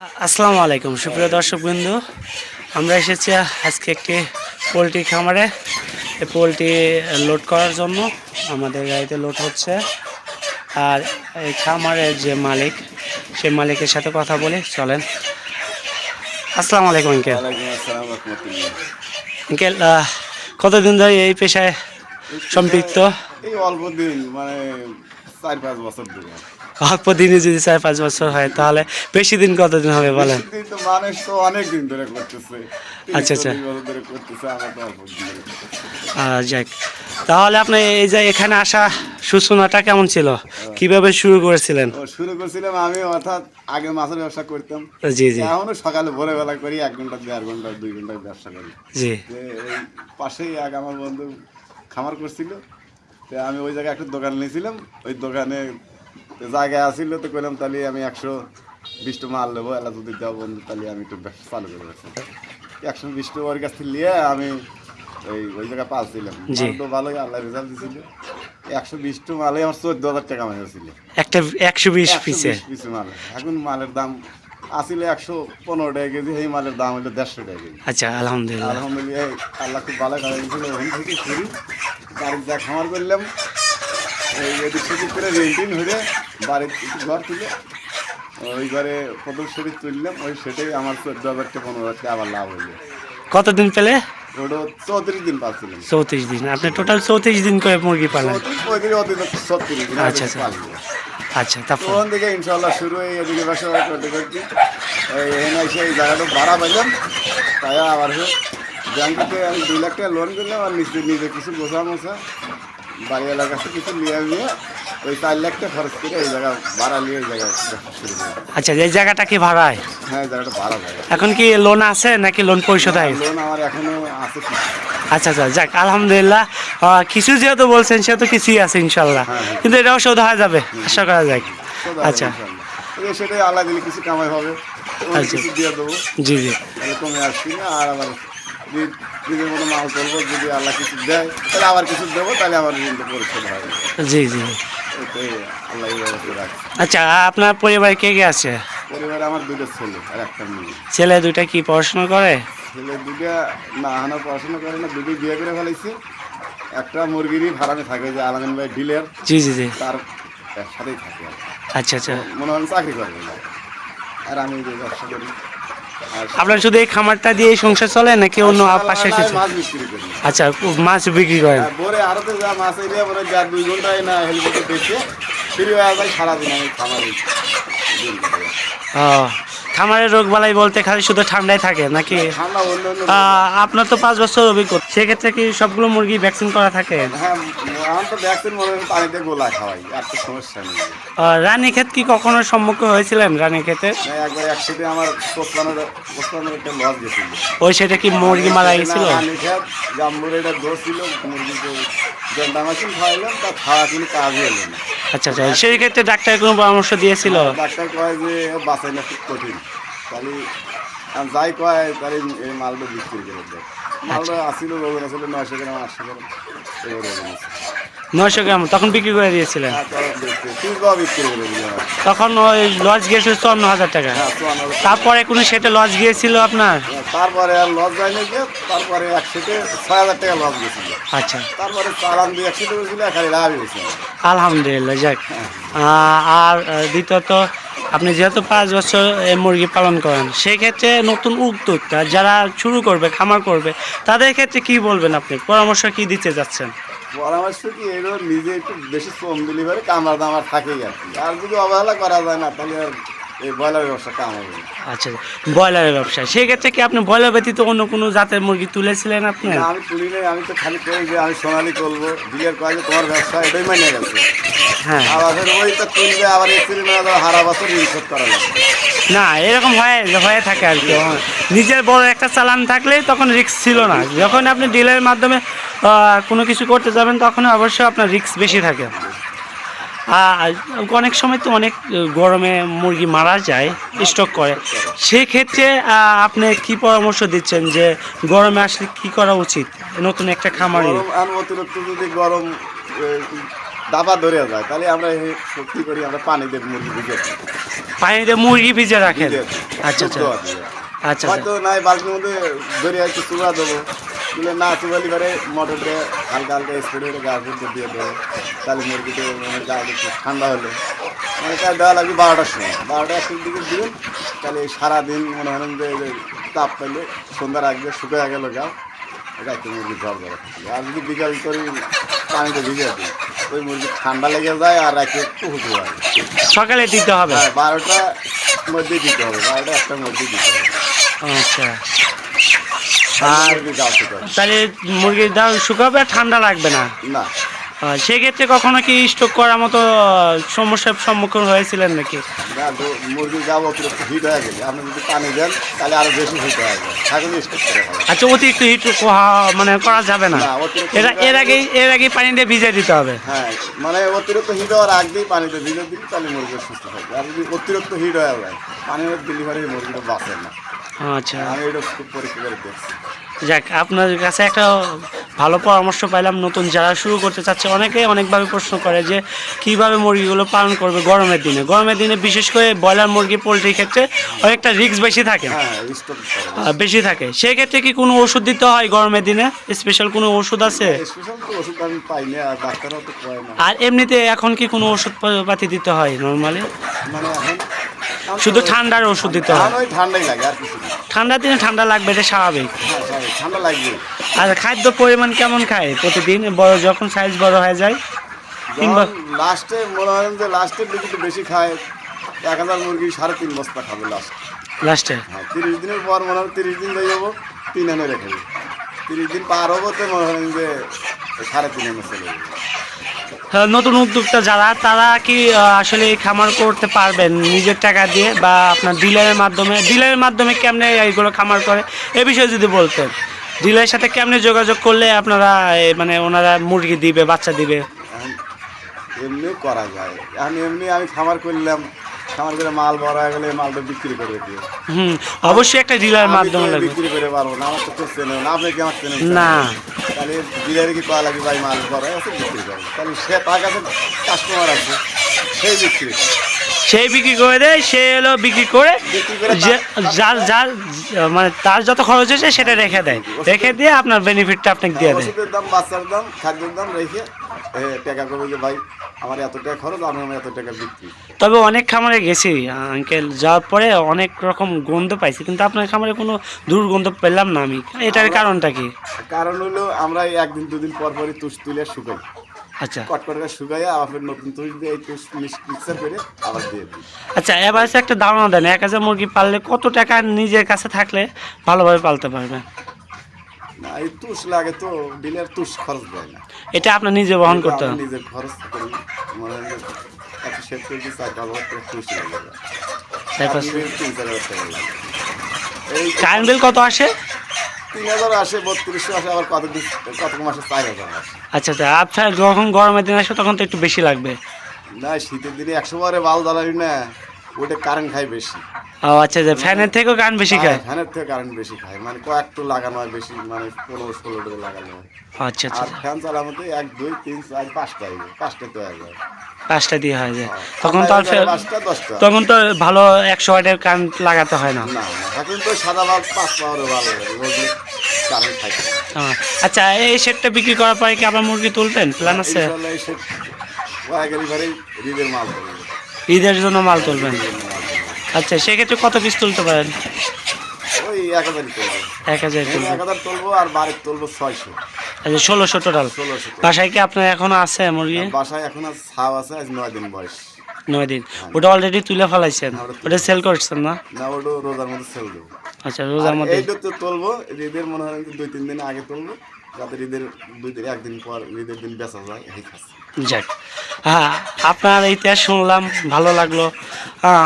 আসসালামু আলাইকুম সুপ্রিয় দর্শকবৃন্দ, আমরা এসেছি আজকে একটি পোলট্রি খামারে। এই পোলট্রি লোড করার জন্য আমাদের গাড়িতে লোড হচ্ছে। আর এই খামারের যে মালিক, সেই মালিকের সাথে কথা বলি, চলেন। আসসালামু আলাইকুম আঙ্কেল। আঙ্কেল, কতদিন ধরে এই পেশায় সম্পৃক্ত? এই অল্প দিন, মানে 4-5 বছর ধরে। অল্প দিনে যদি 4-5 বছর হয়, তাহলে বেশি দিন কতদিন হবে বলেন? বেশি দিন তো মানুষ তো অনেক দিন ধরে করতেছে। আচ্ছা আচ্ছা, 30-40 বছর ধরে করতেছে, আমরা তো অল্প দিন ধরে করতেছি। যাক, তাহলে আপনি এই যে এখানে আসা সূচনাটা কেমন ছিল, কিভাবে শুরু করেছিলেন? শুরু করছিলাম আমি, অর্থাৎ আগে মাছের ব্যবসা করতাম। জি জি এখনো সকালে ভোরবেলা করি, 1 ঘন্টা 1.5 ঘন্টা 2 ঘন্টার ব্যবসা করি। জি। যে এই পাশেই আমার বন্ধু খামার করছিল, তো আমি ওই জায়গায় একটা দোকান নিয়েছিলাম। ওই দোকানে জায়গায় আসছিল, তো কইলাম তাহলে আমি 120 টা মাল নেবো, এলা যদি দেওয়া বন্ধু, তাহলে আমি একটু ব্যবসা চালু করে রাখছি। 120 টা ওর কাছ থেকে নিয়ে আমি ওই জায়গায় পালছিলাম। মাল তো ভালোই, আল্লাহ রেজাল্ট দিয়েছিল। 120 টা মালে আমার 14,000 টাকা কামাই হয়েছিল একটা 120 পিসে। মাল। এখন মালের দাম আসলে 115 টাকা কেজি, এই মালের দাম হলো 150 টাকা কেজি। আচ্ছা, আলহামদুলিল্লাহ। আলহামদুলিল্লাহ, আল্লাহ খুব ভালো খাওয়া দিয়েছিল। ওখান থেকে শুরু বাড়ির যা খামার করলাম, এই এদিক সেদিক করে রেন্টিন হয়ে বাড়ির ঘর তুলে ওই ঘরে প্রথম সেদিক তুললাম। ওই সেটাই আমার 14,000 টাকা 15,000 টাকা আবার লাভ হইলো। কতদিন পেলে? ওটা 34 দিন পাচ্ছিলাম। 34 দিন। আপনি টোটাল 34 দিন করে মুরগি পালেন? 36 দিন। আচ্ছা আচ্ছা আচ্ছা, তারপর তখন থেকে ইনশাল্লাহ শুরু হয়ে এদিকে ব্যবসা করতে করতে এখানে এসে এই জায়গাটা ভাড়া পাইলাম। তাই আবার ব্যাংক থেকে আমি 2 লাখ টাকা লোন করলাম, আর নিজে কিছু গোছা মোছা বাড়িওয়ালার কাছে কিছু নিয়ে ওই 4 লাখ টাকা খরচ করে এই জায়গা ভাড়া নিয়ে এই জায়গায় শুরু করি। আচ্ছা, এই জায়গাটা কি ভাড়ায়? হ্যাঁ, জায়গাটা ভাড়া জায়গা। এখন কি লোন আছে নাকি লোন পরিশোধ হয়? লোন আমার এখনো আছে কিছু। আচ্ছা আচ্ছা, যাক আলহামদুলিল্লাহ। কিছু যেহেতু বলছেন, সেহেতু কিছুই আছে ইনশাল্লাহ। কিন্তু এটাও শোধ হয়ে যাবে, আশা করা যায়। আচ্ছা, সেটাই আল্লাহ দিলে কিছু কামাই হবে, কিছু দিয়ে দেবো। জি জি, তাহলে কমে আসছি না। আর আবার নিজের মতো মাল চলবো, যদি আল্লাহ কিছু দেয় তাহলে আবার কিছু দেবো, তাহলে আমার ঋণটা পরিশোধ হবে। জি জি। এটাই আল্লাহ এই ব্যবস্থা রাখছে। আচ্ছা, আপনার পরিবারে কে কে আছে? পরিবারে আমার 2টা ছেলে আর 1টা মেয়ে। ছেলে 2টা কি পড়াশোনা করে? ছেলে 2টা না, এখনো পড়াশোনা করে না, 2টোই বিয়ে করে ফেলাইছে। একটা মুরগিরই ভাড়ামে থাকে, যে আলামিন ভাই ডিলার, জি জি জি। তার সাথেই থাকে। আচ্ছা আচ্ছা, মনে হয় চাকরি করে, আর আমি যে ব্যবসা করি। আপনার শুধু এই খামারটা দিয়ে সংসার চলে নাকি অন্য পাশে কিছু? মাছ বিক্রি করি। আচ্ছা, মাছ বিক্রি করেন? ভোরে আরতে যা মাছ এরিয়া মনে হয় 2 ঘন্টায় না হেলিকপ্টার দেখে ফিরে হয়ে যায়, সারাদিন আমি খামারে। ও, খামারের রোগ বালাই বলতে খালি শুধু ঠান্ডায় থাকে নাকি? ঠান্ডা অন্য আপনার তো 5 বছর অভিজ্ঞতা, সেক্ষেত্রে কি সবগুলো মুরগি ভ্যাকসিন করা থাকে? হ্যাঁ, আমার তো ভ্যাকসিন মনে হয় পানিতে গোলা খাওয়াই, আর তো সমস্যা নেই। রানীক্ষেত কি কখনো সম্মুখীন হয়েছিলেন? রানীক্ষেতে একবার একসাথে আমার 55 একটা লস গেছিল। ওই সেটা কি মুরগি মারা গেছিল? রানীক্ষেত জাম্বুর এটা দোষ ছিল, মুরগিকে জন্ডা মেশিন খাওয়াইলাম, তা খাওয়া কিন্তু কাজই হলো না। আচ্ছা আচ্ছা, সেই ক্ষেত্রে ডাক্তার কোনো পরামর্শ দিয়েছিল? ডাক্তার কয় যে বাঁচাই না, খুব কঠিন। তাহলে যাই কয় তাহলে এই মালটা বিক্রি করে দেয়। মালটা আসছিল, রোগন আসলে 900 গ্রাম 800 গ্রাম এবার রোগন আছে। 900 গ্রাম তখন বিক্রি করে দিয়েছিলেন? বিক্রি করে দিলাম। তখন ওই লস গিয়েছিল 54,000 টাকা। তারপরে কোনো সেটা লস গিয়েছিল আপনার? তারপরে আর লস যায়নি, গিয়ে তারপরে একসাথে 6,000 টাকা লস গেছিল। আচ্ছা, তারপরে চালান দিয়ে একসাথে গেছিল, খালি লাভ হয়েছে। আলহামদুলিল্লাহ, যাক। আর দ্বিতীয়ত, আপনি যেহেতু 5 বছর মুরগি পালন করেন, সেই ক্ষেত্রে নতুন উদ্যোক্তা যারা শুরু করবে, খামার করবে, তাদের ক্ষেত্রে কি বলবেন? আপনি পরামর্শ কি দিতে যাচ্ছেন? পরামর্শ কি, এগুলো নিজে একটু বেশি শ্রম দিলে পারে কামড়া দামার থাকেই আর কি। আর যদি অবহেলা করা যায় না, তাহলে আর এই ব্রয়লার ব্যবসা কাম হবে না। আচ্ছা, ব্রয়লারের ব্যবসা, সেই ক্ষেত্রে কি আপনি ব্রয়লার ব্যতীত অন্য কোনো জাতের মুরগি তুলেছিলেন আপনি? না, আমি তুলি নাই। আমি তো খালি কই যে আমি সোনালি করবো, বিয়ের কয় যে তোমার ব্যবসা, এটাই মাইনে গেছে। হ্যাঁ, আবার ওই তো তুলবে, আবার এক্সপেরিমেন্ট হারা বছর রিপোর্ট করা লাগবে। না, এরকম হয়ে থাকে আর কি। নিজের বড় একটা চালান থাকলে তখন রিস্ক ছিল না। যখন আপনি ডিলের মাধ্যমে কোনো কিছু করতে যাবেন, তখন অবশ্যই আপনার রিস্ক বেশি থাকে। অনেক সময় তো অনেক গরমে মুরগি মারা যায়, স্টক করে। সেই ক্ষেত্রে আপনি কি পরামর্শ দিচ্ছেন যে গরমে আসলে কি করা উচিত নতুন একটা খামারে? অতিরিক্ত যদি গরম দাবা ধরে যায়, তাহলে আমরা সত্যি করি, আমরা পানি দেব মুরগি দিকে। পানিতে মুরগি ভিজে রাখেন। ভিজে আচ্ছা আচ্ছা শুদ্ধ আছে। আচ্ছা হয়তো নাই বালতির মধ্যে ধরে একটু চুলা দেবো, তুলে না চুলালি করে মোটরটা হালকা হালকা স্প্রে করে গা ফুটতে দিয়ে দেবো, তাহলে মুরগিতে মানে গা একটু ঠান্ডা হলে মানে তাই দেওয়া লাগবে 12টার সময়, 12টা 1টার দিকে দিবেন, তাহলে সারাদিন মনে হয় যে তাপ পাইলে সন্ধ্যার আগে শুকিয়ে গেল গা, রাখতে মুরগি জ্বর জ্বর থাকে। আর যদি বিকাল করে পানিতে ভিজে দিই ওই মুরগি ঠান্ডা লেগে যায় আর রাখতে একটু হুটু হয়। সকালে দিতে হবে। হ্যাঁ 12টার মধ্যেই দিতে হবে, 12টা 1টার মধ্যেই দিতে হবে। আচ্ছা আর আর তাহলে মুরগির দাম শুকাবে আর ঠান্ডা লাগবে না। না সেক্ষেত্রে কখনো কি স্টক করার মতো সমস্যার সম্মুখীন হয়েছিলেন নাকি? না, মুরগির গা অতিরিক্ত হিট হয়ে গেলে আপনি যদি পানি দেন তাহলে আরো বেশি হিট হয়ে যায়, থাকলে স্টক করে হবে। আচ্ছা অতিরিক্ত হিট মানে করা যাবে না, না, অতিরিক্ত এর আগেই পানি দিয়ে ভিজে দিতে হবে। হ্যাঁ মানে অতিরিক্ত হিট হওয়ার আগেই পানিতে ভিজে দিন, তাহলে মুরগি সুস্থ থাকবে। আর যদি অতিরিক্ত হিট হয়ে যায় পানির ডেলিভারি মুরগিটা বাঁচে না। আচ্ছা আমি এটা খুব পরীক্ষা করে দেখছি। যাক, আপনার কাছে একটা ভালো পরামর্শ পাইলাম। নতুন যারা শুরু করতে চাচ্ছে অনেকেই অনেকভাবে প্রশ্ন করে যে কীভাবে মুরগিগুলো পালন করবে গরমের দিনে। গরমের দিনে বিশেষ করে ব্রয়লার মুরগি পোলট্রির ক্ষেত্রে অনেকটা রিস্ক বেশি থাকে, হ্যাঁ স্টক বেশি থাকে। সেই ক্ষেত্রে কি কোনো ওষুধ দিতে হয় গরমের দিনে? স্পেশাল কোনো ওষুধ আছে? স্পেশাল তো ওষুধ আমি পাই না, আর ডাক্তারও তো কয় না। আর এমনিতে এখন কি কোনো ওষুধ পাতি দিতে হয় নর্মালি? মানে এখন শুধু ঠান্ডার ওষুধ দিতে হয়? ওই ঠান্ডাই লাগে আর কিছু না। ঠান্ডার দিনে ঠান্ডা লাগবে, এটা স্বাভাবিক। হ্যাঁ স্বাভাবিক, ঠান্ডা লাগবে। আর খাদ্য পরিমাণ কেমন খায় প্রতিদিন বড় যখন সাইজ বড় হয়ে যায়? কিংবা লাস্টে মনে হয় যে লাস্টের দিকে একটু বেশি খায়, 1000 মুরগি 3.5 বস্তা খাবে লাস্টে? হ্যাঁ 30 দিনের পর মনে হয় 30 দিন হয়ে যাবো 3 আনে রেখে দিই, 30 দিন পার হবো তো মনে হয় যে 3.5 আনে চলে যাবে। নতুন উদ্যোক্তা যারা, তারা কি আসলে এই খামার করতে পারবেন নিজের টাকা দিয়ে, বা আপনার ডিলারের মাধ্যমে কেমনে এইগুলো খামার করে এ বিষয়ে যদি বলতেন? ডিলারের সাথে কেমনে যোগাযোগ করলে আপনারা মানে ওনারা মুরগি দিবে, বাচ্চা দিবে? এখন এমনিও করা যায়, এখন এমনি আমি খামার করলাম, খামার করে মাল বড় হয়ে গেলে মালটা বিক্রি করে দিই। অবশ্যই একটা ডিলারের আমি মাধ্যমে তো লাগবে। বিক্রি করে পারবো না, আমার তো কেউ চেনে না, আপনি কি আমার চেনেন না। তাহলে ডিলারে কি করা লাগে ভাই মাল বড় আছে বিক্রি করে, তাহলে সে তার কাছে কাস্টমার আছে, সেই বিক্রি করে। সেই বিক্রি করে দেয়, সে এলো বিক্রি করে বিক্রি করে যার মানে তার যত খরচ হয়েছে সেটা রেখে দেয়, রেখে দিয়ে আপনার বেনিফিটটা আপনাকে দিয়ে দেয়। ওষুধের দাম, বাচ্চার দাম, খাদ্যের দাম রেখে টাকা করবে যে ভাই আমার এত টাকা খরচ, আমি আমার এত টাকা বিক্রি। তবে অনেক খামারে গেছি আঙ্কেল, যাওয়ার পরে অনেক রকম গন্ধ পাইছি, কিন্তু আপনার খামারে কোনো দুর্গন্ধ পেলাম না আমি। এটার কারণটা কি? কারণ হলো আমরা এই 1 দিন 2 দিন পর পরই তুষ তুলে শুকাই, আচ্ছা কটকটকা শুকাইয়া আবার নতুন তুষ দিয়ে এই তুষ মিক্সার করে আবার দিয়ে দিই। আচ্ছা, এবার একটা ধারণা দেন, 1000 মুরগি পাললে কত টাকা নিজের কাছে থাকলে ভালোভাবে পালতে পারবেন? না এই তুষ লাগে তো, ডিলার তুষ খরচ দেয় না, এটা আপনার নিজে বহন করতে আমি হবে। নিজের খরচ করি, মনে হয় যে একটা সেট করে দিই 4-5 হাজার টাকা তুষ লাগে যায়। তারপর 3-4 হাজার টাকা লাগে। এই কারেন্ট বিল কত আসে? 3000 আসে, 3200 আসে, আবার কত মাসে 4000 আসে। আচ্ছা আচ্ছা, আপনার যখন গরমের দিন আসবে তখন তো একটু বেশি লাগবে। না শীতের দিনে 100 বারে বাল জ্বালাবি না, ওইটা কারেন্ট খায় বেশি। ও আচ্ছা আচ্ছা, ফ্যানের থেকেও কারেন্ট বেশি খায়? ফ্যানের থেকে কারেন্ট বেশি খায়, মানে কয়েকটু লাগানো হয় বেশি, মানে 15-16 টাকা লাগানো হয়। আচ্ছা আচ্ছা, আর ফ্যান চালানোতে 1, 2, 3, 4, 5টা আইবে, 5টা তো হয়ে যায়। 5টা দিয়ে হয়ে যায়, তখন তো আর 5টা 10টা তখন তো ভালো 100 ওয়াটের কারেন্ট লাগাতে হয় না। না এখন তো সাদা বাল্ব 5 পাওয়ারে ভালো লাগে, ওগুলো কারেন্ট খায় না। আচ্ছা, এই সেটটা বিক্রি করার পরে কি আবার মুরগি তুলবেন প্ল্যান আছে? ইনশাআল্লাহ এই সেট ওয়াগালিভারেই রিদের মাল করবে, ঈদের জন্য মাল তুলবেন? রিদের মাল করবে। আচ্ছা, সেক্ষেত্রে কত পিস তুলতে পারেন? ওই 1000ই তুলবো, 1000 তুলবেন? 1000 তুলবো আর বাড়ির তুলবো 600। আচ্ছা, 1600 টোটাল। 1600। বাসায় কি আপনার এখনো আছে মুরগি? বাসায় এখন আর ছাও আছে, আজ 9 দিন বয়স। 9 দিন? ওটা অলরেডি তুলে ফেলাইছেন? ওটা সেল করছেন না? না ওটা রোজার মধ্যে সেল দেবো। আচ্ছা, রোজার মধ্যে। এইটা তো তুলবো ঈদের, মনে হয় 2-3 দিন আগে তুলবো, যাতে ঈদের 1 দিন পর ঈদের দিন বেচা যায় এই খাচ্ছে। যাক, হ্যাঁ, আপনার ইতিহাস শুনলাম, ভালো লাগলো।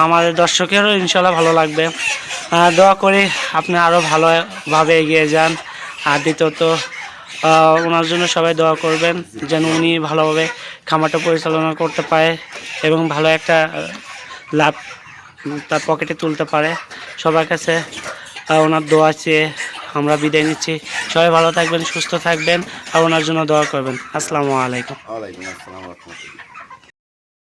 আমাদের দর্শকেরও ইনশাল্লাহ ভালো লাগবে। দোয়া করি আপনি আরও ভালোভাবে এগিয়ে যান। আর দ্বিতীয়ত ওনার জন্য সবাই দোয়া করবেন, যেন উনি ভালোভাবে খামারটা পরিচালনা করতে পারে এবং ভালো একটা লাভ তার পকেটে তুলতে পারে। সবার কাছে ওনার দোয়া চেয়ে আমরা বিদায় নিচ্ছি। সবাই ভালো থাকবেন, সুস্থ থাকবেন, আর ওনার জন্য দোয়া করবেন। আসসালামু আলাইকুম। ওয়ালাইকুম আসসালাম ওয়া রাহমাতুল্লাহ।